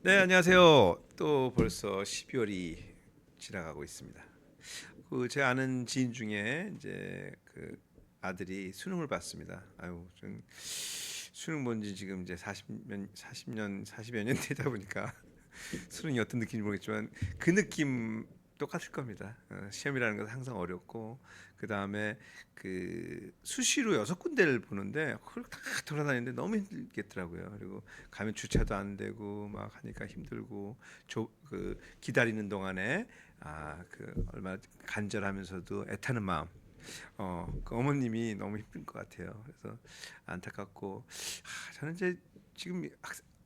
네, 안녕하세요. 또 벌써 12월이 지나가고 있습니다. 제 아는 지인 중에 이제 그 아들이 수능을 봤습니다. 아유, 좀 수능 본지 지금 이제 40여 년 되다 보니까 수능이 어떤 느낌인지 모르겠지만 그 느낌 똑같을 겁니다. 시험이라는 것은 항상 어렵고 그 다음에 그 수시로 6군데를 보는데 그걸 다 돌아다니는데 너무 힘들겠더라고요. 그리고 가면 주차도 안 되고 막 하니까 힘들고 그 기다리는 동안에 그 얼마나 간절하면서도 애타는 마음. 그 어머님이 너무 힘든 것 같아요. 그래서 안타깝고 저는 이제 지금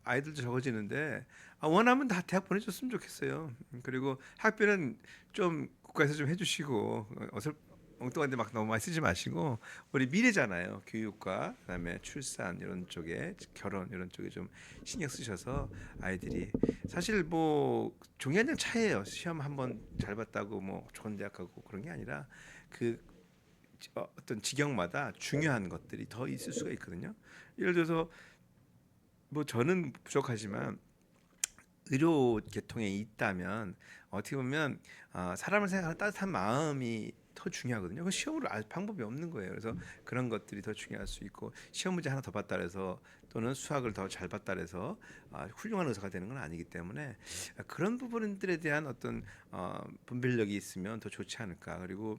아이들도 적어지는데 원하면 다 대학 보내줬으면 좋겠어요. 그리고 학비는 좀 국가에서 좀 해주시고 엉뚱한 데 막 너무 많이 쓰지 마시고 우리 미래잖아요. 교육과 그다음에 출산 이런 쪽에 결혼 이런 쪽에 좀 신경 쓰셔서 아이들이 사실 뭐 종이 한 장 차이예요. 시험 한번 잘 봤다고 뭐 좋은 대학 가고 그런 게 아니라 그 어떤 지경마다 중요한 것들이 더 있을 수가 있거든요. 예를 들어서 뭐 저는 부족하지만 의료 계통에 있다면 어떻게 보면 사람을 생각하는 따뜻한 마음이 더 중요하거든요. 그 시험으로 알 방법이 없는 거예요. 그래서 그런 것들이 더 중요할 수 있고 시험 문제 하나 더 봤다 그래서 또는 수학을 더 잘 봤다 그래서 훌륭한 의사가 되는 건 아니기 때문에 그런 부분들에 대한 어떤 분별력이 있으면 더 좋지 않을까. 그리고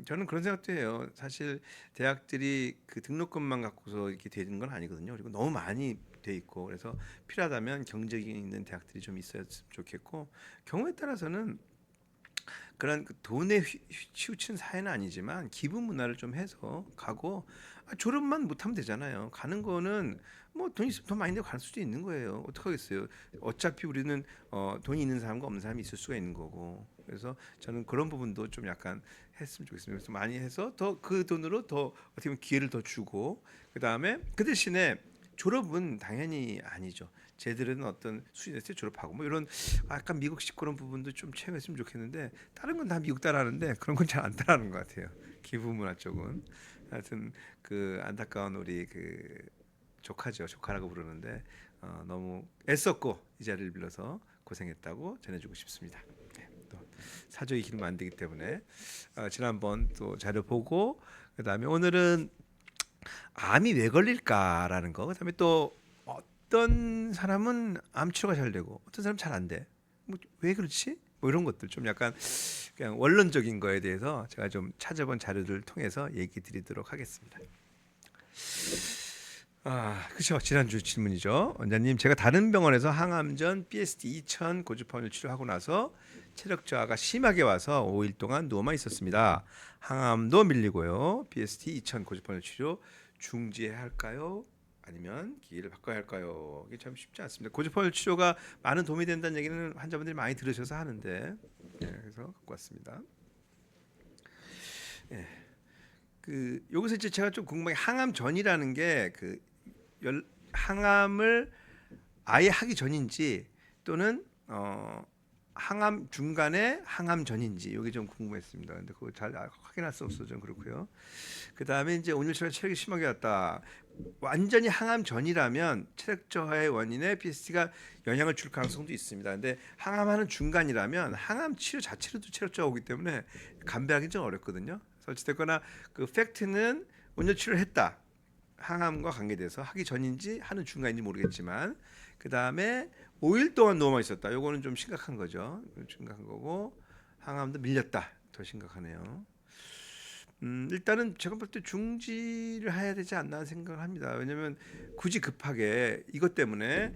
저는 그런 생각도 해요. 사실 대학들이 그 등록금만 갖고서 이렇게 되는 건 아니거든요. 그리고 너무 많이 돼 있고 그래서 필요하다면 경쟁이 있는 대학들이 좀 있어야 좋겠고 경우에 따라서는 그런 그 돈에 치우친 사회는 아니지만 기부 문화를 좀 해서 가고 졸업만 못하면 되잖아요. 가는 거는 뭐 돈 있으면 돈 많이 내고 갈 수도 있는 거예요. 어떡하겠어요. 어차피 우리는 돈이 있는 사람과 없는 사람이 있을 수가 있는 거고. 그래서 저는 그런 부분도 좀 약간 했으면 좋겠습니다. 그래서 많이 해서 더 그 돈으로 더 어떻게 보면 기회를 더 주고 그 다음에 그 대신에 졸업은 당연히 아니죠. 쟤들은 어떤 수준에서 졸업하고 뭐 이런 약간 미국식 그런 부분도 좀 체험했으면 좋겠는데 다른 건 다 미국 따라하는데 그런 건 잘 안 따라하는 것 같아요. 기부 문화 쪽은 하여튼 그 안타까운 우리 그 조카죠. 조카라고 부르는데 너무 애썼고 이 자리를 빌려서 고생했다고 전해주고 싶습니다. 네, 또 사족이 길면 안 되기 때문에 지난번 또 자료 보고 그다음에 오늘은 암이 왜 걸릴까라는 거. 그다음에 또 어떤 사람은 암 치료가 잘 되고 어떤 사람은 잘 안 돼. 뭐 왜 그렇지? 뭐 이런 것들 좀 약간 그냥 원론적인 거에 대해서 제가 좀 찾아본 자료들을 통해서 얘기 드리도록 하겠습니다. 그렇죠. 지난주 질문이죠. 원장님, 제가 다른 병원에서 항암전 BSD 2000 고주파원을 치료하고 나서 체력 저하가 심하게 와서 5일 동안 누워만 있었습니다. 항암도 밀리고요. BSD 2000 고주파원을 치료 중지해야 할까요? 아니면 기기를 바꿔야 할까요? 이게 참 쉽지 않습니다. 고주파원 치료가 많은 도움이 된다는 얘기는 환자분들이 많이 들으셔서 하는데, 그래서 갖고 왔습니다. 그 여기서 이제 제가 좀 궁금한 게 항암 전이라는 게그 항암을 아예 하기 전인지 또는 항암 중간에 항암 전인지 이게 좀 궁금했습니다. 근데 그거 잘 확인할 수 없어서 좀 그렇고요. 그 다음에 이제 오늘 제가 체력이 심하게 왔다. 완전히 항암 전이라면 체력 저하의 원인에 PST가 영향을 줄 가능성도 있습니다. 근데 항암하는 중간이라면 항암 치료 자체로도 체력 저하 오기 때문에 감별하기 좀 어렵거든요. 그래서 어찌됐거나 그 팩트는 온열 치료를 했다. 항암과 관계돼서 하기 전인지 하는 중간인지 모르겠지만 그 다음에 5일 동안 누워만 있었다. 요거는 좀 심각한 거죠. 심각한 거고 항암도 밀렸다. 더 심각하네요. 일단은 제가 볼 때 중지를 해야 되지 않나 생각을 합니다. 왜냐하면 굳이 급하게 이것 때문에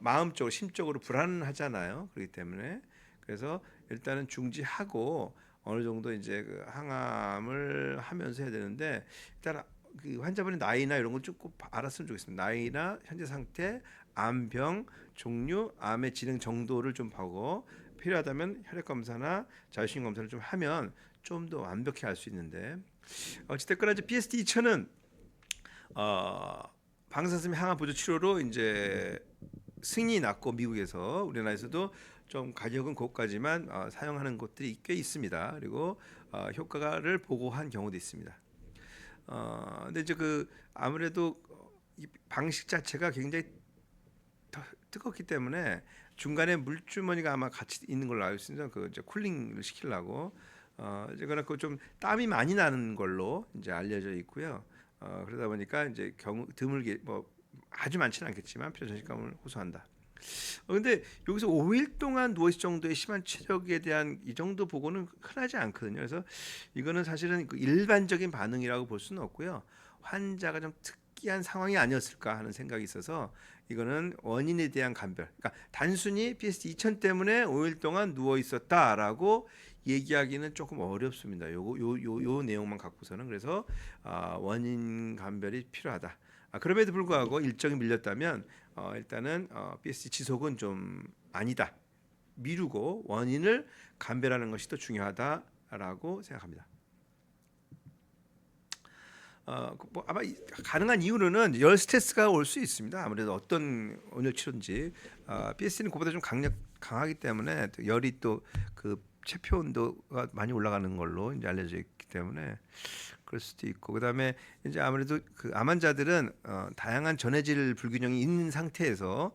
마음적으로 심적으로 불안하잖아요. 그렇기 때문에 그래서 일단은 중지하고 어느 정도 이제 그 항암을 하면서 해야 되는데 일단 그 환자분의 나이나 이런 걸 좀 꼭 알았으면 좋겠습니다. 나이나 현재 상태, 암병 종류, 암의 진행 정도를 좀 보고 필요하다면 혈액 검사나 자유신 검사를 좀 하면 좀 더 완벽히 알 수 있는데 어찌됐거나 이제 BSD 2000은 어, 방사선 항암 보조 치료로 이제 승인이 났고 미국에서 우리나라에서도 좀 가격은 고가지만 사용하는 곳들이 꽤 있습니다. 그리고 효과를 보고한 경우도 있습니다. 근데 이제 그 아무래도 이 방식 자체가 굉장히 뜨겁기 때문에 중간에 물주머니가 아마 같이 있는 걸로 알고 있습니다. 그 이제 쿨링을 시키려고 이제 그러나 좀 땀이 많이 나는 걸로 이제 알려져 있고요. 그러다 보니까 이제 경우 드물게 뭐 아주 많지는 않겠지만 피로전식감을 호소한다. 근데 여기서 5일 동안 누워 있을 정도의 심한 체력에 대한 이 정도 보고는 흔하지 않거든요. 그래서 이거는 사실은 그 일반적인 반응이라고 볼 수는 없고요. 환자가 좀 특이한 상황이 아니었을까 하는 생각이 있어서 이거는 원인에 대한 감별. 그러니까 단순히 PST 2000 때문에 5일 동안 누워 있었다라고 얘기하기는 조금 어렵습니다. 요 내용만 갖고서는 그래서 원인 감별이 필요하다. 그럼에도 불구하고 일정이 밀렸다면 일단은 PST 지속은 좀 아니다. 미루고 원인을 감별하는 것이 더 중요하다라고 생각합니다. 뭐 아마 가능한 이유로는 열 스트레스가 올 수 있습니다. 아무래도 어떤 온열 치료인지 PST는 그보다 좀 강하기 때문에 열이 또 그 체표 온도가 많이 올라가는 걸로 이제 알려져 있기 때문에 그럴 수도 있고 그다음에 이제 아무래도 그 암 환자들은 다양한 전해질 불균형이 있는 상태에서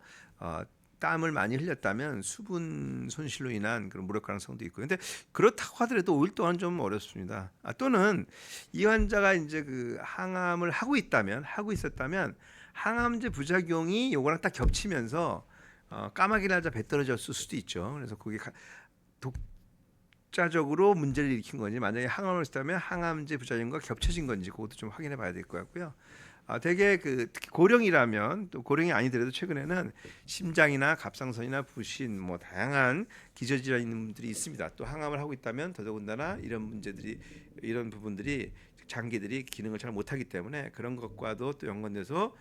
땀을 많이 흘렸다면 수분 손실로 인한 그런 무력 가능성도 있고 근데 그렇다고 하더라도 5일 동안 좀 어렵습니다. 또는 이 환자가 이제 그 항암을 하고 있었다면 항암제 부작용이 요거랑 딱 겹치면서 까마귀 날자 배 떨어졌을 수도 있죠. 그래서 그게 독자적으로 문제를 일으킨 건지 만약에 항암을 했다면 항암제 부작용과 겹쳐진 건지 그것도 좀 확인해 봐야 될 것 같고요. 되게 특히 고령이라면 또 고령이 아니더라도 최근에는 심장이나 갑상선이나 부신 뭐 다양한 기저질환 있는 분들이 있습니다. 또 항암을 하고 있다면 더더군다나 이런 부분들이 장기들이 기능을 잘 못하기 때문에 그런 것과도 또 연관돼서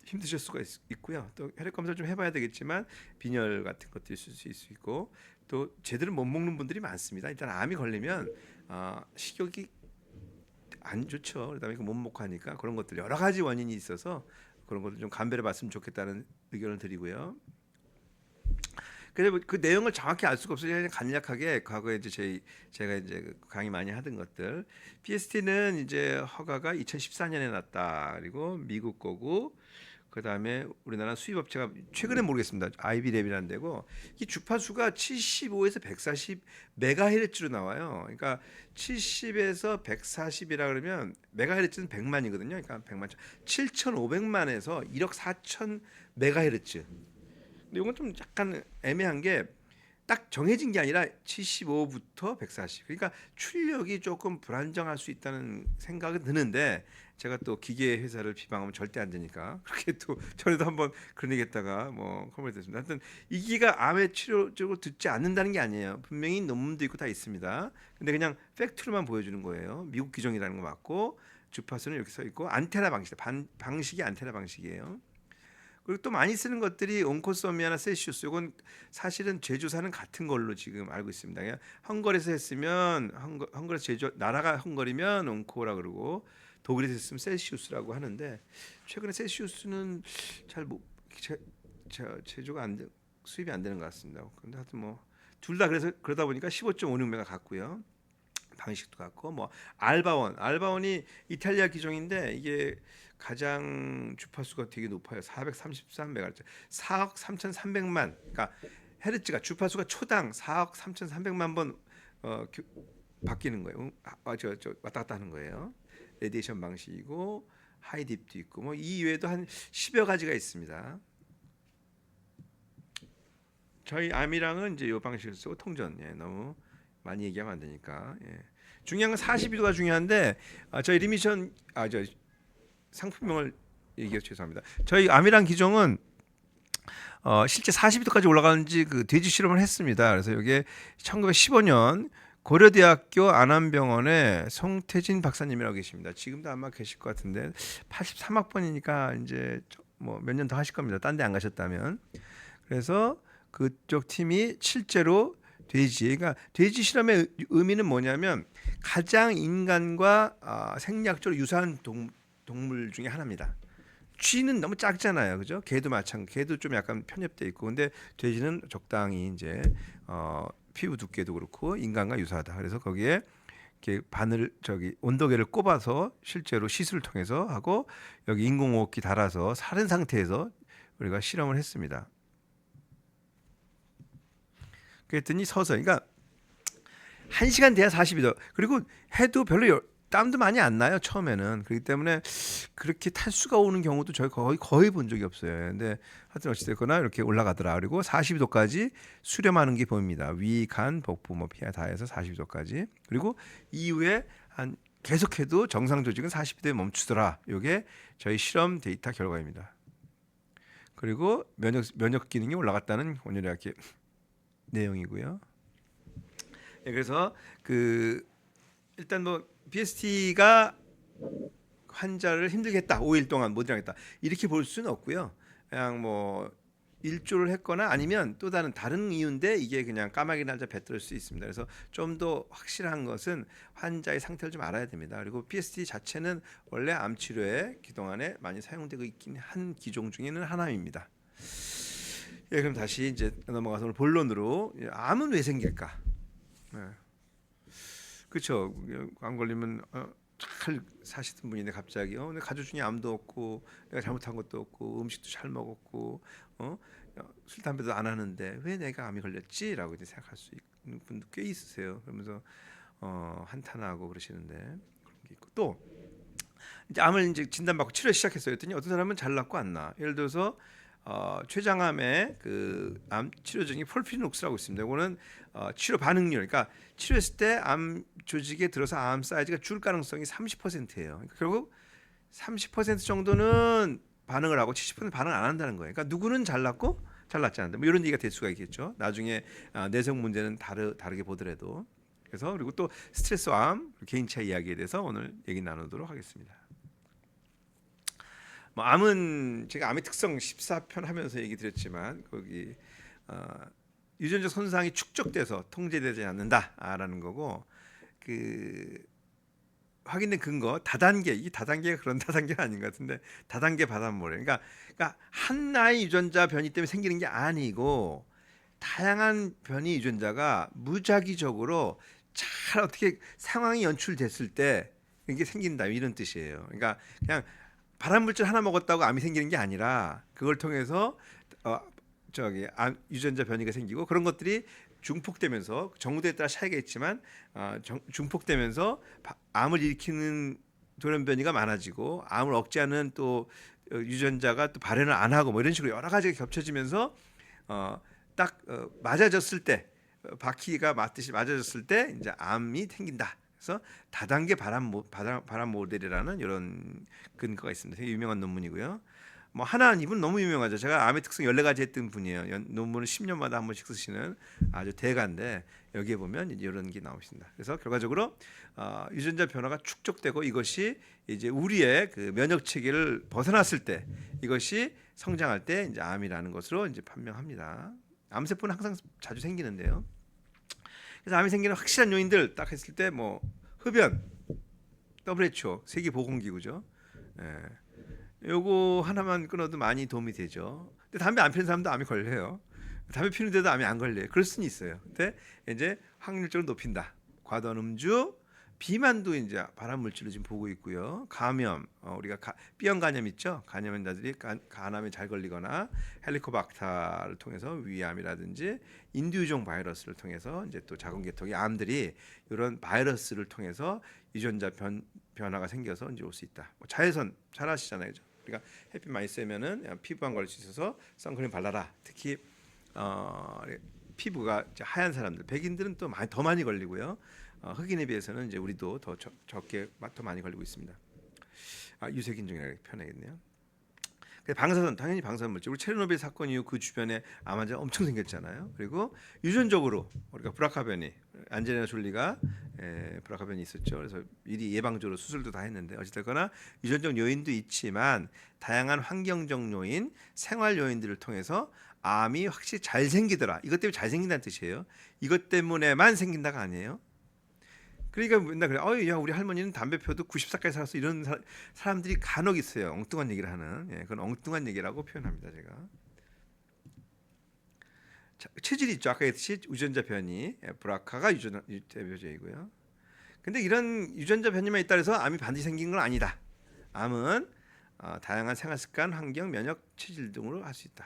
힘드실 수가 있고요. 또 혈액 검사를 좀 해봐야 되겠지만 빈혈 같은 것도 있을 수 있고 또 제대로 못 먹는 분들이 많습니다. 일단 암이 걸리면 식욕이 안 좋죠. 그다음에 못 먹고 하니까 그런 것들 여러 가지 원인이 있어서 그런 것들 좀 감별해 봤으면 좋겠다는 의견을 드리고요. 근데 그 내용을 정확히 알 수가 없어요. 그냥 간략하게 과거에 이제 제가 이제 강의 많이 하던 것들 PST는 이제 허가가 2014년에 났다. 그리고 미국 거고 그다음에 우리나라 수입업체가 최근에 모르겠습니다. 아이비랩이라는 데고 이 주파수가 75에서 140 메가헤르츠로 나와요. 그러니까 70에서 140이라 그러면 메가헤르츠는 100만이거든요. 그러니까 100만 7,500만에서 1억 4천 메가헤르츠. 근데 이건 좀 약간 애매한 게 딱 정해진 게 아니라 75부터 140. 그러니까 출력이 조금 불안정할 수 있다는 생각은 드는데 제가 또 기계 회사를 비방하면 절대 안 되니까 그렇게 또 전에도 한번 그런 얘기했다가 뭐 커버가 됐습니다. 하여튼 이 기계가 암의 치료적으로 듣지 않는다는 게 아니에요. 분명히 논문도 있고 다 있습니다. 근데 그냥 팩트로만 보여주는 거예요. 미국 규정이라는 거 맞고 주파수는 이렇게 써 있고 안테나 방식 방식이 안테나 방식이에요. 그리고 또 많이 쓰는 것들이 온코소미아나 셀시우스. 이건 사실은 제조사는 같은 걸로 지금 알고 있습니다. 그냥 헝거리에서 했으면 헝거리에서 나라가 헝거리면 온코라 그러고 독일에서 했으면 셀시우스라고 하는데 최근에 셀시우스는 잘 제조가 수입이 안 되는 것 같습니다. 근데 하여튼 뭐 둘 다 그래서 그러다 보니까 15.56메가 같고요. 방식도 같고 뭐 알바원이 이탈리아 기종인데 이게 가장 주파수가 되게 높아요. 433메가헤르츠. 4억 3,300만. 그러니까 헤르츠가 주파수가 초당 4억 3,300만 번 바뀌는 거예요. 저 왔다 갔다 하는 거예요. 레디에이션 방식이고 하이딥도 있고 뭐 이 외에도 한 10여 가지가 있습니다. 저희 암이랑은 이제 이 방식을 쓰고 통전 너무 많이 얘기하면 안 되니까. 중요한 건 42도가 중요한데 저희 리미션 저 상품명을 얘기해서 죄송합니다. 저희 암이랑 기종은 실제 42도까지 올라가는지 그 돼지 실험을 했습니다. 그래서 이게 1915년 고려대학교 안암병원의 송태진 박사님이라고 계십니다. 지금도 아마 계실 것 같은데 83학번이니까 이제 뭐 몇 년 더 하실 겁니다. 딴 데 안 가셨다면. 그래서 그쪽 팀이 실제로 그러니까 돼지 실험의 의미는 뭐냐면 가장 인간과 생리학적으로 유사한 동물 중에 하나입니다. 쥐는 너무 작잖아요, 그죠? 개도 개도 좀 약간 편협돼 있고, 근데 돼지는 적당히 이제 피부 두께도 그렇고 인간과 유사하다. 그래서 거기에 이렇게 온도계를 꼽아서 실제로 시술을 통해서 하고 여기 인공호흡기 달아서 사른 상태에서 우리가 실험을 했습니다. 그랬더니 서서 그러니까 1시간 돼야 42도. 그리고 해도 별로 땀도 많이 안 나요, 처음에는. 그렇기 때문에 그렇게 탈수가 오는 경우도 저희 거의 본 적이 없어요. 근데 하여튼 어찌됐거나 이렇게 올라가더라. 그리고 42도까지 수렴하는 게 보입니다. 위, 간, 복부, 뭐 피하 다 해서 42도까지. 그리고 이후에 한 계속해도 정상 조직은 42도에 멈추더라. 이게 저희 실험 데이터 결과입니다. 그리고 면역 기능이 올라갔다는 오늘 이렇게 내용이고요. 예, 그래서 그 일단 뭐 BST가 환자를 힘들게 했다. 5일 동안 못 일하겠다. 이렇게 볼 수는 없고요. 그냥 뭐 일조를 했거나 아니면 또 다른 이유인데 이게 그냥 까마귀 날자 뱉을 수 있습니다. 그래서 좀 더 확실한 것은 환자의 상태를 좀 알아야 됩니다. 그리고 PST 자체는 원래 암 치료에 그동안에 많이 사용되고 있긴 한 기종 중에는 하나입니다. 예, 그럼 다시 이제 넘어가서 오늘 본론으로 암은 왜 생길까? 네. 그렇죠. 암 걸리면 잘 사시던 분인데 갑자기 내 가족 중에 암도 없고 내가 잘못한 것도 없고 음식도 잘 먹었고 술 담배도 안 하는데 왜 내가 암이 걸렸지라고 이제 생각할 수 있는 분도 꽤 있으세요. 그러면서 한탄하고 그러시는데 그런 게 있고 또 이제 암을 이제 진단받고 치료 시작했어요. 했더니 어떤 사람은 잘 낫고 안 나. 예를 들어서 췌장암의 그 암 치료 중에 폴피누록스라고 있습니다. 이거는 치료 반응률, 그러니까 치료했을 때 암 조직에 들어서 암 사이즈가 줄 가능성이 30%예요. 그러니까 결국 30% 정도는 반응을 하고 70% 반응 안 한다는 거예요. 그러니까 누구는 잘 낫고 잘 낫지 않는다. 뭐 이런 얘기가 될 수가 있겠죠. 나중에 내성 문제는 다르게 보더라도. 그래서 그리고 또 스트레스암, 개인차 이야기에 대해서 오늘 얘기 나누도록 하겠습니다. 뭐 암은 제가 암의 특성 14편 하면서 얘기 드렸지만 거기 유전적 손상이 축적돼서 통제되지 않는다라는 거고 그 확인된 근거 다단계 이 다단계가 그런 다단계가 아닌 것 같은데 다단계 바람모래 그러니까 하나의 유전자 변이 때문에 생기는 게 아니고 다양한 변이 유전자가 무작위적으로 잘 어떻게 상황이 연출됐을 때 이게 생긴다 이런 뜻이에요. 그러니까 그냥 발암물질 하나 먹었다고 암이 생기는 게 아니라 그걸 통해서 유전자 변이가 생기고 그런 것들이 중폭되면서 정도에 따라 차이가 있지만 중폭되면서 암을 일으키는 돌연변이가 많아지고 암을 억제하는 또 유전자가 또 발현을 안 하고 뭐 이런 식으로 여러 가지가 겹쳐지면서 딱 맞아졌을 때 바퀴가 맞듯이 맞아졌을 때 이제 암이 생긴다. 그래서 다단계 발암 모델이라는 이런 근거가 있습니다. 되게 유명한 논문이고요. 뭐 이분 너무 유명하죠. 제가 암의 특성 14가지 했던 분이에요. 논문을 10년마다 한 번씩 쓰시는 아주 대가인데 여기에 보면 이제 이런 게 나오십니다. 그래서 결과적으로 유전자 변화가 축적되고 이것이 이제 우리의 그 면역 체계를 벗어났을 때 이것이 성장할 때 이제 암이라는 것으로 이제 판명합니다. 암세포는 항상 자주 생기는데요. 그래서 암이 생기는 확실한 요인들 딱 했을 때 뭐 흡연, WHO 세계보건기구죠. 예. 요거 하나만 끊어도 많이 도움이 되죠. 근데 담배 안 피는 사람도 암이 걸려요. 담배 피는데도 암이 안 걸려요. 그럴 수는 있어요. 근데 이제 확률적으로 높인다. 과도한 음주, 비만도 이제 발암 물질로 지금 보고 있고요. 감염, 우리가 B형 간염 있죠. 간염자들이 간암에 잘 걸리거나 헬리코박터를 통해서 위암이라든지 인두유종 바이러스를 통해서 이제 또 작은 계통의 암들이 이런 바이러스를 통해서 유전자 변화가 생겨서 이제 올 수 있다. 뭐 자외선 잘 아시잖아요, 그죠? 그러니까 햇빛 많이 쐬면은 피부암 걸릴 수 있어서 선크림 발라라. 특히 피부가 하얀 사람들, 백인들은 또 더 많이 걸리고요. 흑인에 비해서는 이제 우리도 더 적게 더 많이 걸리고 있습니다. 유색인종이라고 표현하겠네요. 방사선 당연히 방사선 물질. 우리 체르노빌 사건 이후 그 주변에 암 환자 엄청 생겼잖아요. 그리고 유전적으로 우리가 브라카 변이, 안젤리나 졸리가 브라카 변이 있었죠. 그래서 미리 예방적으로 수술도 다 했는데 어찌됐거나 유전적 요인도 있지만 다양한 환경적 요인, 생활 요인들을 통해서 암이 확실히 잘 생기더라. 이것 때문에 잘 생긴다는 뜻이에요. 이것 때문에만 생긴다가 아니에요. 그러니까 맨날 그래. 야 우리 할머니는 담배 피워도 90살까지 살았어. 이런 사람들이 간혹 있어요. 엉뚱한 얘기를 하는. 그건 엉뚱한 얘기라고 표현합니다. 제가. 체질이 있죠. 아까 했듯이 유전자 변이, 브라카가 대표적이고요. 근데 이런 유전자 변이만 있다 해서 암이 반드시 생긴 건 아니다. 암은 다양한 생활 습관, 환경, 면역, 체질 등으로 할 수 있다.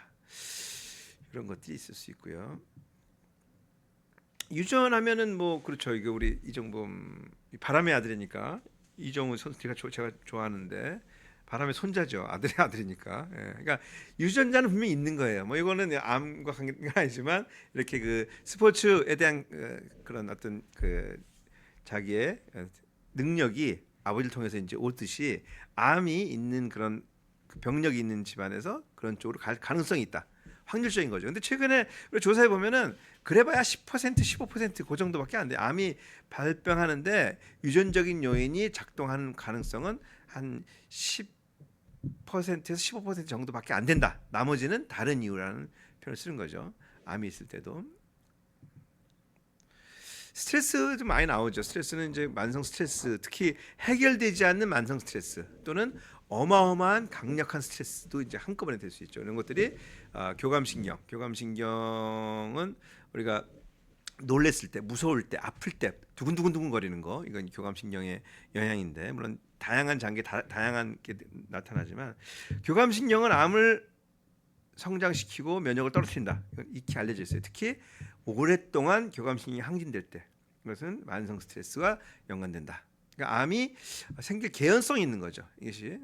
이런 것들이 있을 수 있고요. 유전하면은 뭐 그렇죠. 이게 우리 이정범 바람의 아들이니까 이정우 선수 제가 좋아하는데 바람의 손자죠. 아들의 아들이니까. 예. 그러니까 유전자는 분명히 있는 거예요. 뭐 이거는 암과 관계가 아니지만 이렇게 그 스포츠에 대한 그런 어떤 그 자기의 능력이 아버지를 통해서 이제 오듯이 암이 있는 그런 그 병력이 있는 집안에서 그런 쪽으로 갈 가능성이 있다. 확률적인 거죠. 근데 최근에 우리 조사해 보면은 그래봐야 10% 15%그 정도밖에 안 돼. 암이 발병하는데 유전적인 요인이 작동하는 가능성은 한 10%에서 15% 정도밖에 안 된다. 나머지는 다른 이유라는 표현을 쓰는 거죠. 암이 있을 때도. 스트레스 좀 많이 나오죠. 스트레스는 이제 만성 스트레스, 특히 해결되지 않는 만성 스트레스 또는 어마어마한 강력한 스트레스도 이제 한꺼번에 될 수 있죠. 이런 것들이 교감신경은 우리가 놀랬을 때, 무서울 때, 아플 때 두근두근두근 거리는 거, 이건 교감신경의 영향인데 물론 다양한 장기 다양한 게 나타나지만 교감신경은 암을 성장시키고 면역을 떨어뜨린다. 이건 익히 알려져 있어요. 특히 오랫동안 교감신경이 항진될 때 이것은 만성 스트레스와 연관된다. 그러니까 암이 생길 개연성이 있는 거죠. 이것이.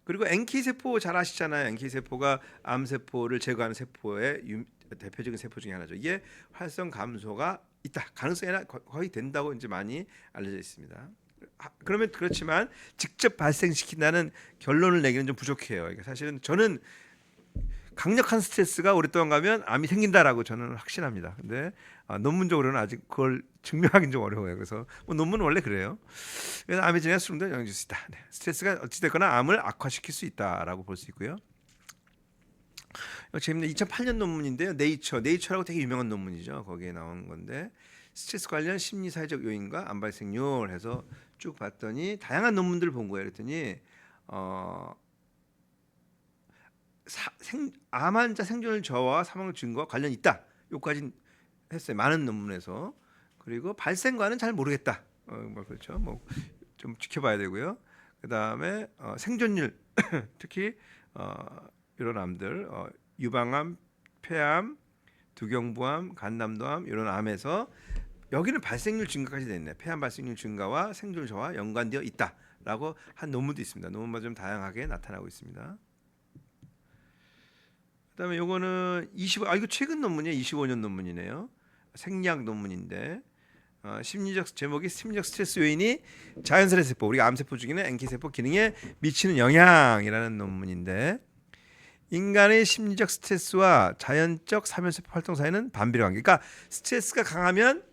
그리고 NK 세포 잘 아시잖아요. NK 세포가 암 세포를 제거하는 세포의 대표적인 세포 중에 하나죠. 이게 활성 감소가 있다. 가능성이 거의 된다고 이제 많이 알려져 있습니다. 그러면 그렇지만 직접 발생시킨다는 결론을 내기는 좀 부족해요. 그러니까 사실은 저는 강력한 스트레스가 오랫동안 가면 암이 생긴다라고 저는 확신합니다. 근데 논문적으로는 아직 그걸 증명하기는 좀 어려워요. 그래서 뭐 논문은 원래 그래요. 그래서 암에 진행 수능도 영향을 줄 수 있다. 네. 스트레스가 어찌됐거나 암을 악화시킬 수 있다라고 볼 수 있고요. 재밌는 2008년 논문인데요. 네이처라고 되게 유명한 논문이죠. 거기에 나온 건데 스트레스 관련 심리 사회적 요인과 암 발생률 해서 쭉 봤더니 다양한 논문들을 본 거예요. 그랬더니 암 환자 생존율 저하와 사망 증거와 관련이 있다. 요까지 했어요. 많은 논문에서. 그리고 발생과는 잘 모르겠다. 뭐 그렇죠. 뭐 좀 지켜봐야 되고요. 그다음에 생존율 특히 이런 암들 유방암, 폐암, 두경부암, 간남도암 이런 암에서 여기는 발생률 증가까지 됐네. 폐암 발생률 증가와 생존율 저하 연관되어 있다라고 한 논문도 있습니다. 논문마다 좀 다양하게 나타나고 있습니다. 그다음에 요거는 이거 최근 논문이에요. 25년 논문이네요. 생리학 논문인데 심리적 제목이 심리적 스트레스 요인이 자연스레 세포 우리가 암세포 중에는 NK 세포 기능에 미치는 영향이라는 논문인데 인간의 심리적 스트레스와 자연적 사면세포 활동 사이는 반비례 관계. 그러니까 스트레스가 강하면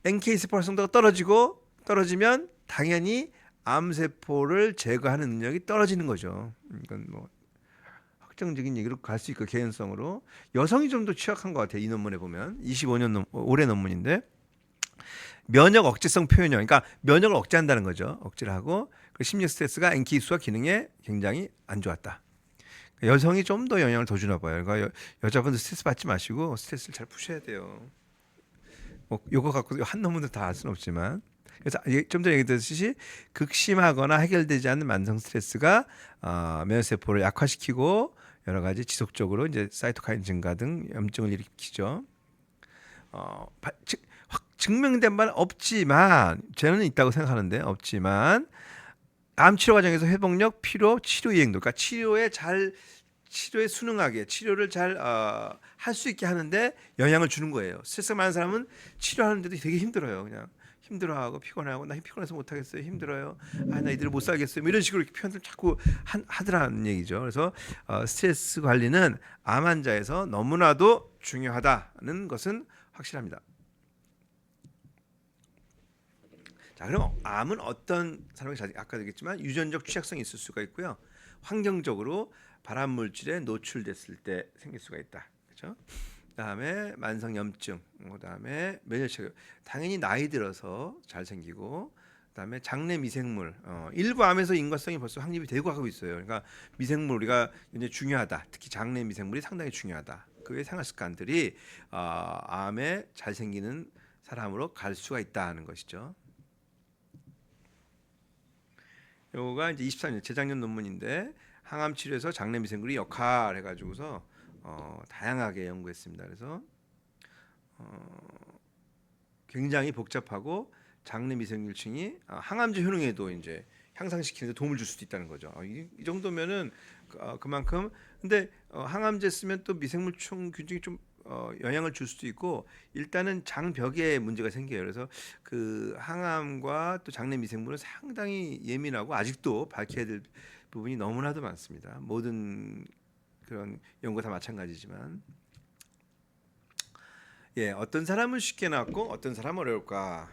NK 세포 활성도가 떨어지면 당연히 암세포를 제거하는 능력이 떨어지는 거죠. 이건 뭐 확정적인 얘기로 갈 수 있고 개연성으로 여성이 좀 더 취약한 것 같아요. 이 논문에 보면 25년 올해 논문인데 면역 억제성 표현형, 그러니까 면역을 억제한다는 거죠. 억제를 하고 그 심리 스트레스가 NK 수와 기능에 굉장히 안 좋았다. 여성이 좀 더 영향을 더 주나 봐요. 그러니까 여자분들 스트레스 받지 마시고 스트레스를 잘 푸셔야 돼요. 뭐 요거 갖고 한 논문도 다 알 수는 없지만 그래서 좀 전에 얘기했듯이 극심하거나 해결되지 않는 만성 스트레스가 면역세포를 약화시키고 여러 가지 지속적으로 이제 사이토카인 증가 등 염증을 일으키죠. 증명된 바는 없지만 저는 있다고 생각하는데 없지만 암 치료 과정에서 회복력, 피로, 치료 이행도, 그러니까 치료에 순응하게 치료를 잘 할 수 있게 하는데 영향을 주는 거예요. 스트레스 많은 사람은 치료하는데도 되게 힘들어요. 그냥 힘들어하고 피곤하고 나 피곤해서 못 하겠어요. 힘들어요. 나 이대로 못 살겠어요. 뭐 이런 식으로 이렇게 표현을 자꾸 하더라는 얘기죠. 그래서 스트레스 관리는 암 환자에서 너무나도 중요하다는 것은 확실합니다. 자, 그럼 암은 어떤 사람이 아까도 얘기했지만 유전적 취약성이 있을 수가 있고요. 환경적으로 발암 물질에 노출됐을 때 생길 수가 있다. 그렇죠? 그다음에 만성 염증, 그다음에 면역체계. 당연히 나이 들어서 잘 생기고 그다음에 장내 미생물. 일부 암에서 인과성이 벌써 확립이 되고 하고 있어요. 그러니까 미생물 우리가 굉장히 중요하다. 특히 장내 미생물이 상당히 중요하다. 그 외 생활 습관들이 암에 잘 생기는 사람으로 갈 수가 있다는 것이죠. 요가 이제 24년 재작년 논문인데 항암 치료에서 장내 미생물의 역할 해가지고서 다양하게 연구했습니다. 그래서 굉장히 복잡하고 장내 미생물층이 항암제 효능에도 이제 향상시키는 데 도움을 줄 수도 있다는 거죠. 이 정도면은 그만큼 근데 항암제 쓰면 또 미생물충 균등이 좀 영향을 줄 수도 있고 일단은 장벽에 문제가 생겨요. 그래서 그 항암과 또 장내 미생물은 상당히 예민하고 아직도 밝혀야 될 부분이 너무나도 많습니다. 모든 그런 연구 다 마찬가지지만 예, 어떤 사람은 쉽게 낫고 어떤 사람은 어려울까?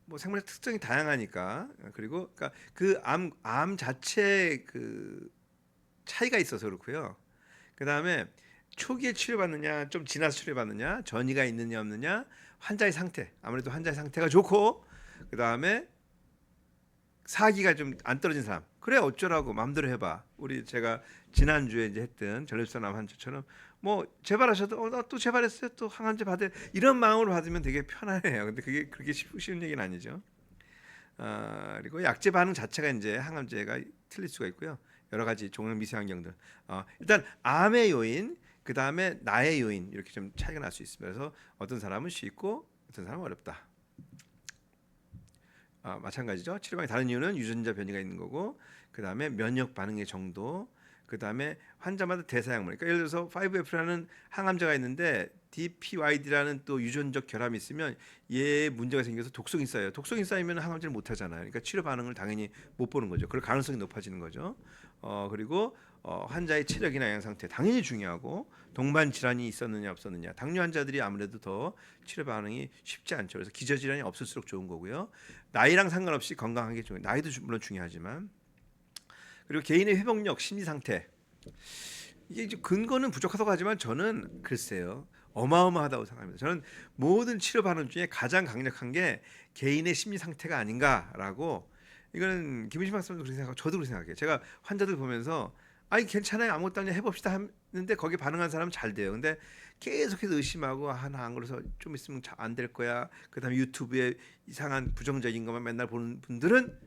뭐 생물의 특성이 다양하니까 그리고 그러니까 그암 자체 그 차이가 있어서 그렇고요. 그 다음에 초기에 치료받느냐, 좀 지나서 치료받느냐, 전이가 있느냐 없느냐, 환자의 상태. 아무래도 환자의 상태가 좋고, 그 다음에 사기가 좀 안 떨어진 사람. 그래 어쩌라고 마음대로 해봐. 우리 제가 지난주에 이제 했던 전립선 암 환자처럼 뭐 재발하셔도 나 또 재발했어요. 또 항암제 받을 이런 마음으로 받으면 되게 편안해요. 근데 그게 그렇게 쉬운 얘기는 아니죠. 그리고 약제 반응 자체가 이제 항암제가 틀릴 수가 있고요. 여러 가지 종양 미세환경들. 일단 암의 요인, 그 다음에 나의 요인 이렇게 좀 차이가 날 수 있습니다. 그래서 어떤 사람은 쉽고 어떤 사람은 어렵다. 마찬가지죠. 치료방이 다른 이유는 유전자 변이가 있는 거고, 그 다음에 면역 반응의 정도, 그 다음에 환자마다 대사약물. 그러니까 예를 들어서 5F라는 항암제가 있는데 DPYD라는 또 유전적 결함이 있으면 얘 문제가 생겨서 독성이 쌓여요. 독성이 쌓이면 항암제를 못 하잖아요. 그러니까 치료 반응을 당연히 못 보는 거죠. 그럴 가능성이 높아지는 거죠. 그리고 환자의 체력이나 영양 상태 당연히 중요하고 동반 질환이 있었느냐 없었느냐. 당뇨 환자들이 아무래도 더 치료 반응이 쉽지 않죠. 그래서 기저 질환이 없을수록 좋은 거고요. 나이랑 상관없이 건강한 게 중요해요. 나이도 물론 중요하지만 그리고 개인의 회복력, 심리 상태 이게 이제 근거는 부족하다고 하지만 저는 글쎄요 어마어마하다고 생각합니다. 저는 모든 치료 반응 중에 가장 강력한 게 개인의 심리 상태가 아닌가라고 이거는 김은식 박사님도 그렇게 생각하고 저도 그렇게 생각해요. 제가 환자들 보면서 아니 괜찮아요 아무것도 아니야 해봅시다 했는데 거기 반응한 사람은 잘 돼요. 근데 계속해서 의심하고 하나 안 그래서 좀 있으면 안 될 거야. 그다음에 유튜브에 이상한 부정적인 것만 맨날 보는 분들은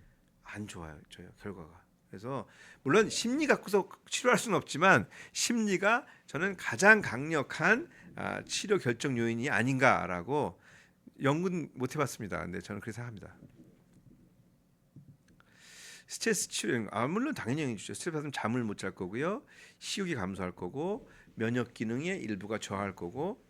안 좋아요. 저요 결과가. 그래서 물론 심리 갖고서 치료할 수는 없지만 심리가 저는 가장 강력한 치료 결정 요인이 아닌가라고 연구는 못 해봤습니다. 근데 저는 그렇게 생각합니다. 스트레스 치료 물론 당연히 영향 주죠. 스트레스 받으면 잠을 못 잘 거고요. 식욕이 감소할 거고 면역 기능의 일부가 저하할 거고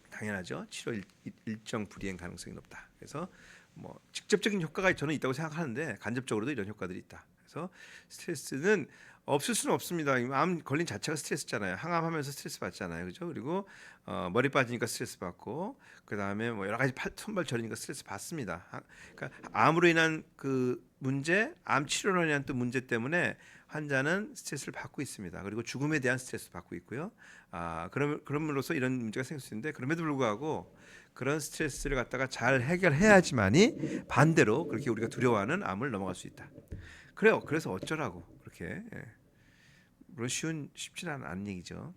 당연하죠. 치료 일정 불이행 가능성이 높다. 그래서 뭐 직접적인 효과가 저는 있다고 생각하는데 간접적으로도 이런 효과들이 있다. 그래서 스트레스는 없을 수는 없습니다. 암 걸린 자체가 스트레스잖아요. 항암하면서 스트레스 받잖아요, 그죠? 그리고 머리 빠지니까 스트레스 받고 그 다음에 뭐 여러 가지 손발 저리니까 스트레스 받습니다. 그러니까 암으로 인한 그 문제, 암 치료로 인한 또 문제 때문에 환자는 스트레스를 받고 있습니다. 그리고 죽음에 대한 스트레스 받고 있고요. 그럼으로써 이런 문제가 생길 수 있는데 그럼에도 불구하고 그런 스트레스를 갖다가 잘 해결해야지만이 반대로 그렇게 우리가 두려워하는 암을 넘어갈 수 있다. 그래요. 그래서 어쩌라고 그렇게 물론 쉽지는 않은 얘기죠.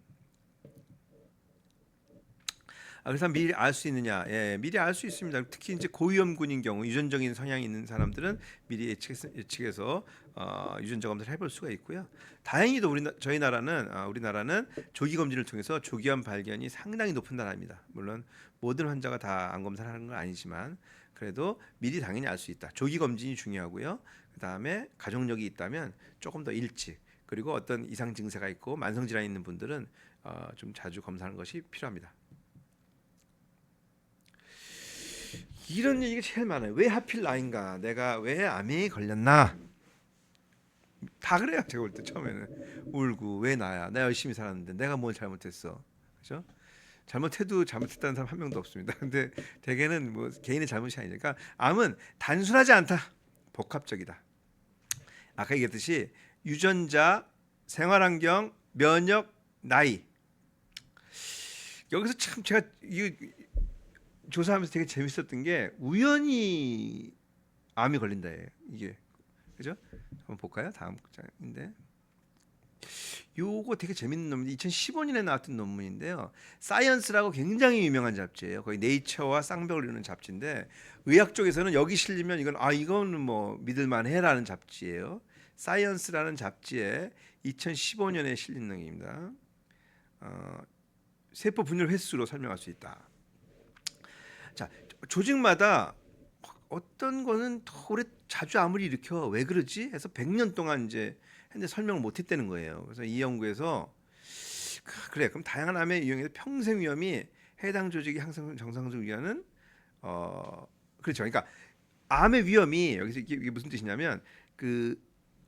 그래서 미리 알 수 있느냐? 미리 알 수 있습니다. 특히 이제 고위험군인 경우 유전적인 성향이 있는 사람들은 미리 예측해서 유전자 검사를 해볼 수가 있고요. 다행히도 우리나라는 조기 검진을 통해서 조기암 발견이 상당히 높은 나라입니다. 물론 모든 환자가 다 암 검사를 하는 건 아니지만 그래도 미리 당연히 알 수 있다. 조기 검진이 중요하고요. 그 다음에 가족력이 있다면 조금 더 일찍 그리고 어떤 이상 증세가 있고 만성 질환이 있는 분들은 좀 자주 검사하는 것이 필요합니다. 이런 얘기가 제일 많아요. 왜 하필 나인가? 내가 왜 암에 걸렸나? 다 그래요. 제가 볼 때 처음에는 울고 왜 나야? 내가 열심히 살았는데 내가 뭘 잘못했어? 그죠? 잘못해도 잘못했다는 사람 한 명도 없습니다. 근데 대개는 뭐 개인의 잘못이 아니니까 암은 단순하지 않다. 복합적이다. 아까 얘기했듯이 유전자, 생활환경, 면역, 나이. 여기서 참 제가 이 조사하면서 되게 재밌었던 게 우연히 암이 걸린다예요. 이게 그죠? 한번 볼까요? 다음 장인데 요거 되게 재밌는 논문, 2015년에 나왔던 논문인데요. 사이언스라고 굉장히 유명한 잡지예요. 거의 네이처와 쌍벽을 이루는 잡지인데 의학 쪽에서는 여기 실리면 이거는 뭐 믿을만해라는 잡지예요. 사이언스라는 잡지에 2015년에 실린 내용입니다. 세포 분열 횟수로 설명할 수 있다. 자, 조직마다 어떤 거는 더 오래 자주 암을 일으켜 왜 그러지? 해서 100년 동안 이제 했는데 설명을 못했다는 거예요. 그래서 이 연구에서 그래 그럼 다양한 암의 유형에서 평생 위험이 해당 조직이 항상 정상적으로 유지하는 그렇죠. 그러니까 암의 위험이 여기서 이게 무슨 뜻이냐면 그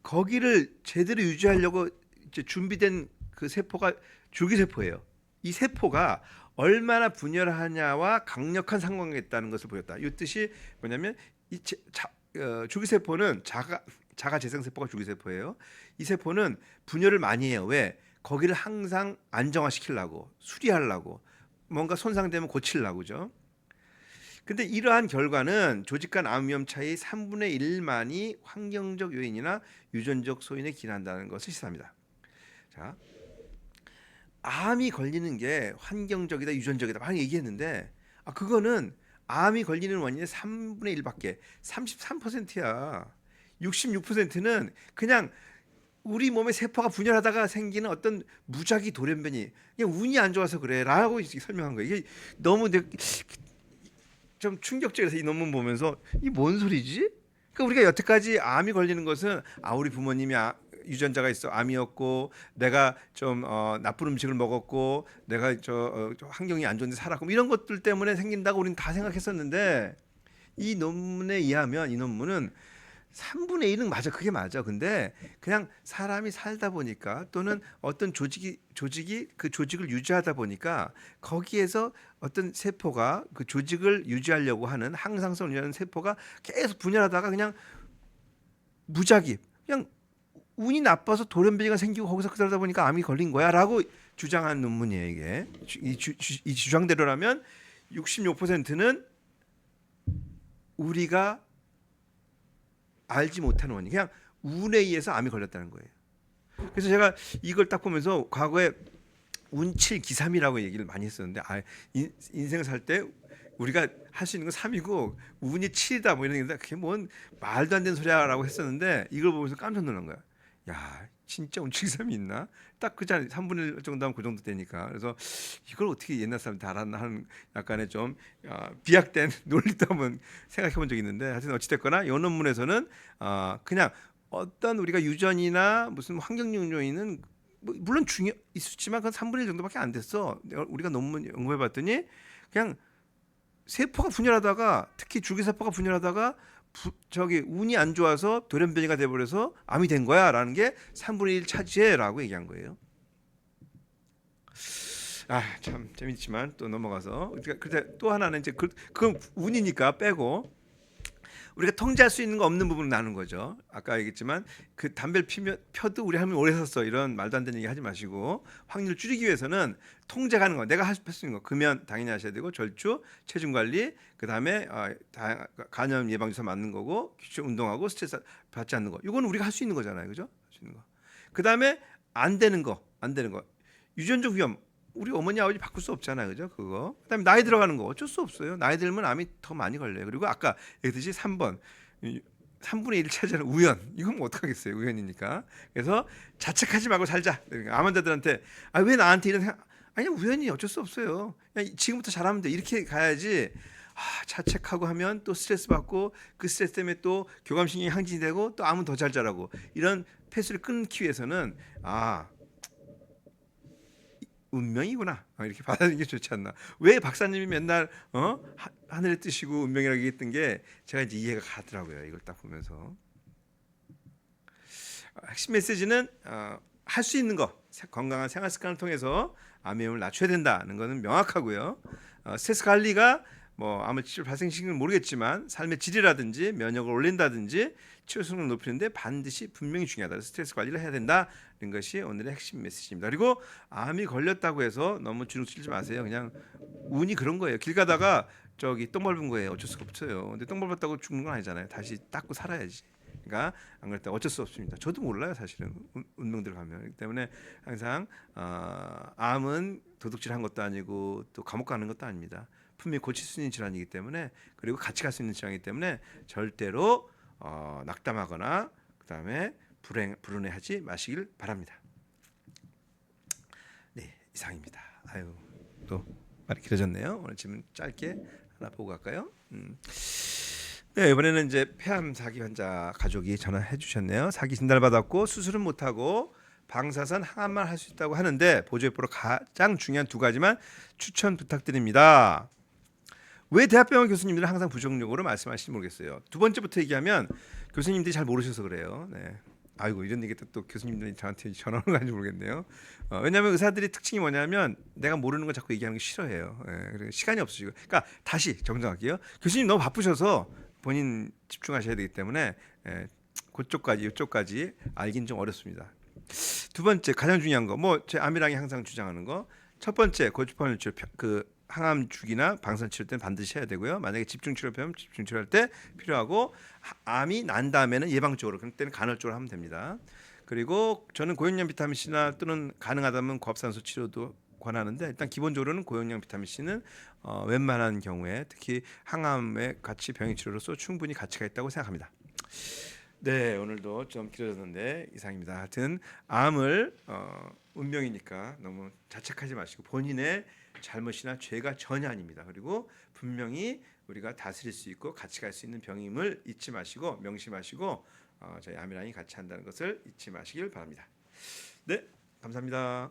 거기를 제대로 유지하려고 이제 준비된 그 세포가 줄기세포예요. 이 세포가 얼마나 분열하냐와 강력한 상관관계가 있다는 것을 보였다. 이 뜻이 뭐냐면 줄기세포는 자가 재생세포가 줄기세포예요. 이 세포는 분열을 많이 해요. 왜? 거기를 항상 안정화시키려고, 수리하려고, 뭔가 손상되면 고치려고죠. 근데 이러한 결과는 조직 간 암 위험 차이 3분의 1만이 환경적 요인이나 유전적 소인에 기인한다는 것을 시사합니다. 자, 암이 걸리는 게 환경적이다, 유전적이다 막 얘기했는데 그거는 암이 걸리는 원인의 3분의 1밖에 33%야. 66%는 그냥 우리 몸의 세포가 분열하다가 생기는 어떤 무작위 돌연변이 그냥 운이 안 좋아서 그래라고 설명한 거예요. 이게 너무 좀 충격적이라서 이 논문 보면서 이 뭔 소리지? 그러니까 우리가 여태까지 암이 걸리는 것은 우리 부모님이 유전자가 있어 암이었고 내가 좀 나쁜 음식을 먹었고 내가 환경이 안 좋은데 살았고 이런 것들 때문에 생긴다고 우리는 다 생각했었는데 이 논문에 의하면 이 논문은 3분의 1은 맞아. 그게 맞아. 근데 그냥 사람이 살다 보니까 또는 어떤 조직이 그 조직을 유지하다 보니까 거기에서 어떤 세포가 그 조직을 유지하려고 하는 항상성을 유지하는 세포가 계속 분열하다가 그냥 무작위 그냥 운이 나빠서 돌연변이가 생기고 거기서 그러다 보니까 암이 걸린 거야라고 주장한 논문이에요. 이게 이 주장대로라면 66%는 우리가 알지 못하는 원인, 그냥 운에 의해서 암이 걸렸다는 거예요. 그래서 제가 이걸 딱 보면서 과거에 운칠 기삼이라고 얘기를 많이 했었는데 인생을 살 때 우리가 할 수 있는 건 3이고 운이 7이다 뭐 이런 게 그게 뭔 말도 안 되는 소리야라고 했었는데 이걸 보면서 깜짝 놀란 거야. 야, 진짜 운칠 기삼이 있나? 딱 그 자리 3분의 1 정도 하면 그 정도 되니까. 그래서 이걸 어떻게 옛날 사람 다 알았나 하는 약간의 좀 비약된 논리도 한번 생각해 본 적이 있는데 하여튼 어찌됐거나 이 논문에서는 그냥 어떤 우리가 유전이나 무슨 환경적 요인은 물론 있었지만 그건 3분의 1 정도밖에 안 됐어. 우리가 논문 연구해 봤더니 그냥 세포가 분열하다가 특히 줄기세포가 분열하다가 운이 안 좋아서 돌연변이가 돼버려서 암이 된 거야라는 게 3분의 1 차지해라고 얘기한 거예요. 참 재밌지만 또 넘어가서 그때 또 하나는 이제 그건 운이니까 빼고 우리가 통제할 수 있는 거 없는 부분을 나눈 거죠. 아까 얘기했지만 그 담배를 펴도 우리 할머니 오래 샀어 이런 말도 안 되는 얘기 하지 마시고 확률을 줄이기 위해서는 통제 가는 거 내가 할 수 있는 거 금연 당연히 하셔야 되고 절주, 체중 관리, 그 다음에 간염 예방 주사 맞는 거고 규칙 운동하고 스트레스 받지 않는 거 이거는 우리가 할 수 있는 거잖아요, 그죠? 할 수 있는 거. 그 다음에 안 되는 거 유전적 위험. 우리 어머니 아버지 바꿀 수 없잖아요, 그죠? 그거. 그다음에 나이 들어가는 거 어쩔 수 없어요. 나이 들면 암이 더 많이 걸려요. 그리고 아까 얘기했듯이 3번 3분의 1 차지하는 우연. 이건 뭐 어떡하겠어요, 우연이니까. 그래서 자책하지 말고 살자. 그러니까 암 환자들한테 왜 나한테 이런 생각? 아니 우연이 어쩔 수 없어요. 그냥 지금부터 잘하면 돼. 이렇게 가야지. 자책하고 하면 또 스트레스 받고 그 스트레스 때문에 또 교감신경이 항진이 되고 또 암은 더 잘 자라고 이런 패스를 끊기 위해서는 운명이구나 이렇게 받아들이는 게 좋지 않나. 왜 박사님이 맨날 하늘의 뜻이고 운명이라고 얘기했던 게 제가 이제 이해가 가더라고요. 이걸 딱 보면서 핵심 메시지는 할 수 있는 거 건강한 생활 습관을 통해서 암의 위험을 낮춰야 된다는 것은 명확하고요. 스트레스 관리가 뭐 암을 치료 발생시키는 건 모르겠지만 삶의 질이라든지 면역을 올린다든지 치료 성능을 높이는데 반드시 분명히 중요하다. 스트레스 관리를 해야 된다는 것이 오늘의 핵심 메시지입니다. 그리고 암이 걸렸다고 해서 너무 주눅 들지 마세요. 그냥 운이 그런 거예요. 길 가다가 똥 밟은 거예요. 어쩔 수가 없어요. 근데 똥 밟았다고 죽는 건 아니잖아요. 다시 닦고 살아야지. 그러니까 안 그럴 때 어쩔 수 없습니다. 저도 몰라요 사실은 운동들 가면. 그렇기 때문에 항상 암은 도둑질한 것도 아니고 또 감옥 가는 것도 아닙니다. 분명히 고칠 수 있는 질환이기 때문에, 그리고 같이 갈 수 있는 질환이기 때문에 절대로 낙담하거나 그다음에 불운해하지 마시길 바랍니다. 네, 이상입니다. 아유, 또 말이 길어졌네요. 오늘 질문 짧게 하나 보고 갈까요? 네, 이번에는 이제 폐암 사기 환자 가족이 전화해 주셨네요. 사기 진단을 받았고 수술은 못하고 방사선 항암만 할 수 있다고 하는데 보조요법으로 가장 중요한 두 가지만 추천 부탁드립니다. 왜 대학병원 교수님들은 항상 부정적으로 말씀하시는지 모르겠어요. 두 번째부터 얘기하면 교수님들이 잘 모르셔서 그래요. 네. 아이고 이런 얘기 또 교수님들이 저한테 전화를 가는지 모르겠네요. 왜냐하면 의사들이 특징이 뭐냐면 내가 모르는 거 자꾸 얘기하는 게 싫어해요. 그리고 시간이 없으시고. 그러니까 다시 정정할게요. 교수님 너무 바쁘셔서 본인 집중하셔야 되기 때문에 그쪽까지 이쪽까지 알긴 좀 어렵습니다. 두 번째 가장 중요한 거, 뭐 제 암이랑이 항상 주장하는 거. 첫 번째 고주파열 치료, 그 항암 주기나 방사선 치료 때는 반드시 해야 되고요. 만약에 집중 치료면 집중 치료할 때 필요하고, 암이 난 다음에는 예방적으로, 그럴 때는 간헐적으로 하면 됩니다. 그리고 저는 고용량 비타민 C나 또는 가능하다면 고압산소 치료도 권하는데, 일단 기본적으로는 고용량 비타민 C는 웬만한 경우에 특히 항암에 같이 병행 치료로서 충분히 가치가 있다고 생각합니다. 네, 오늘도 좀 길어졌는데 이상입니다. 하여튼 암을 운명이니까 너무 자책하지 마시고 본인의 잘못이나 죄가 전혀 아닙니다. 그리고 분명히 우리가 다스릴 수 있고 같이 갈 수 있는 병임을 잊지 마시고 명심하시고 저희 암이랑이 같이 한다는 것을 잊지 마시길 바랍니다. 네, 감사합니다.